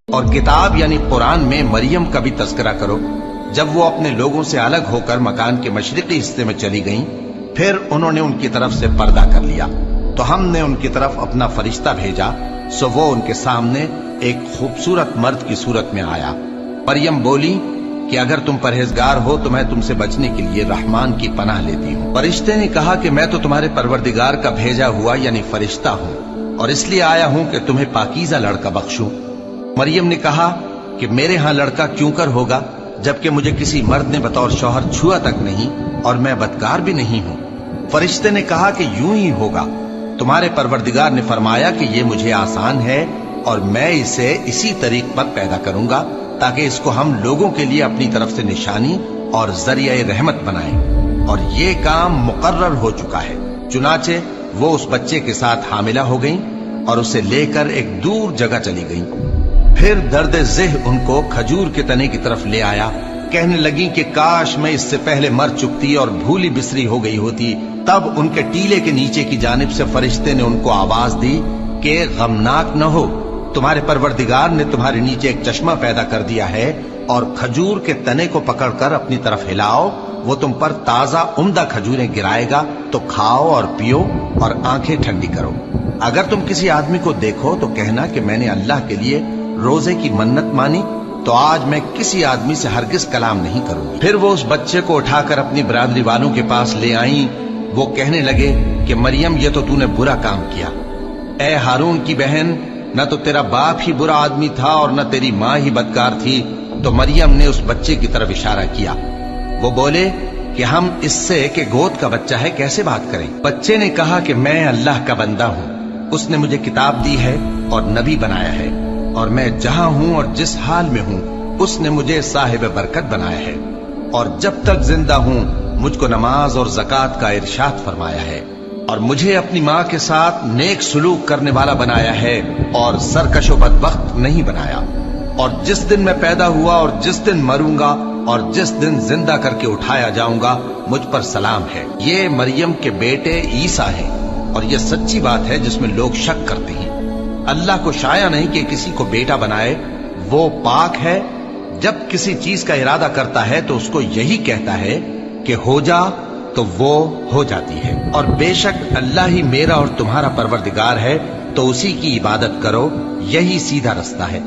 اور کتاب یعنی قرآن میں مریم کا بھی تذکرہ کرو جب وہ اپنے لوگوں سے الگ ہو کر مکان کے مشرقی حصے میں چلی گئیں، پھر انہوں نے ان کی طرف سے پردہ کر لیا تو ہم نے ان کی طرف اپنا فرشتہ بھیجا، سو وہ ان کے سامنے ایک خوبصورت مرد کی صورت میں آیا۔ مریم بولی کہ اگر تم پرہیزگار ہو تو میں تم سے بچنے کے لیے رحمان کی پناہ لیتی ہوں۔ فرشتے نے کہا کہ میں تو تمہارے پروردگار کا بھیجا ہوا یعنی فرشتہ ہوں، اور اس لیے آیا ہوں کہ تمہیں پاکیزہ لڑکا بخشوں۔ مریم نے کہا کہ میرے ہاں لڑکا کیوں کر ہوگا جبکہ مجھے کسی مرد نے بطور شوہر چھوا تک نہیں اور میں بدکار بھی نہیں ہوں۔ فرشتے نے کہا کہ یوں ہی ہوگا، تمہارے پروردگار نے فرمایا کہ یہ مجھے آسان ہے اور میں اسے اسی طریق پر پیدا کروں گا تاکہ اس کو ہم لوگوں کے لیے اپنی طرف سے نشانی اور ذریعہ رحمت بنائیں، اور یہ کام مقرر ہو چکا ہے۔ چنانچہ وہ اس بچے کے ساتھ حاملہ ہو گئیں اور اسے لے کر ایک دور جگہ چلی گئیں۔ پھر درد ذہ ان کو کھجور کے تنے کی طرف لے آیا، کہنے لگیں کہ کاش میں اس سے پہلے مر چکتی اور بھولی بسری ہو گئی ہوتی۔ تب ان کے ٹیلے کے نیچے کی جانب سے فرشتے نے ان کو آواز دی کہ غمناک نہ ہو، تمہارے پروردگار نے تمہارے نیچے ایک چشمہ پیدا کر دیا ہے، اور کھجور کے تنے کو پکڑ کر اپنی طرف ہلاؤ، وہ تم پر تازہ عمدہ کھجوریں گرائے گا، تو کھاؤ اور پیو اور آنکھیں ٹھنڈی کرو۔ اگر تم کسی آدمی کو دیکھو تو کہنا کہ میں نے اللہ کے لیے روزے کی منت مانی، تو آج میں کسی آدمی سے ہرگز کلام نہیں کروں گی۔ پھر وہ اس بچے کو اٹھا کر اپنی برادری والوں کے پاس لے آئیں۔ وہ کہنے لگے کہ مریم یہ تو نے برا کام کیا، اے ہارون کی بہن، نہ تو تیرا باپ ہی برا آدمی تھا اور نہ تیری ماں ہی بدکار تھی۔ تو مریم نے اس بچے کی طرف اشارہ کیا۔ وہ بولے کہ ہم اس سے کہ گود کا بچہ ہے کیسے بات کریں؟ بچے نے کہا کہ میں اللہ کا بندہ ہوں، اس نے مجھے کتاب دی ہے اور نبی بنایا ہے، اور میں جہاں ہوں اور جس حال میں ہوں اس نے مجھے صاحب برکت بنایا ہے، اور جب تک زندہ ہوں مجھ کو نماز اور زکوٰۃ کا ارشاد فرمایا ہے، اور مجھے اپنی ماں کے ساتھ نیک سلوک کرنے والا بنایا ہے اور سرکش و بدبخت نہیں بنایا، اور جس دن میں پیدا ہوا اور جس دن مروں گا اور جس دن زندہ کر کے اٹھایا جاؤں گا مجھ پر سلام ہے۔ یہ مریم کے بیٹے عیسیٰ ہیں، اور یہ سچی بات ہے جس میں لوگ شک کرتے ہیں۔ اللہ کو شایع نہیں کہ کسی کو بیٹا بنائے، وہ پاک ہے، جب کسی چیز کا ارادہ کرتا ہے تو اس کو یہی کہتا ہے کہ ہو جا تو وہ ہو جاتی ہے، اور بے شک اللہ ہی میرا اور تمہارا پروردگار ہے، تو اسی کی عبادت کرو، یہی سیدھا رستہ ہے۔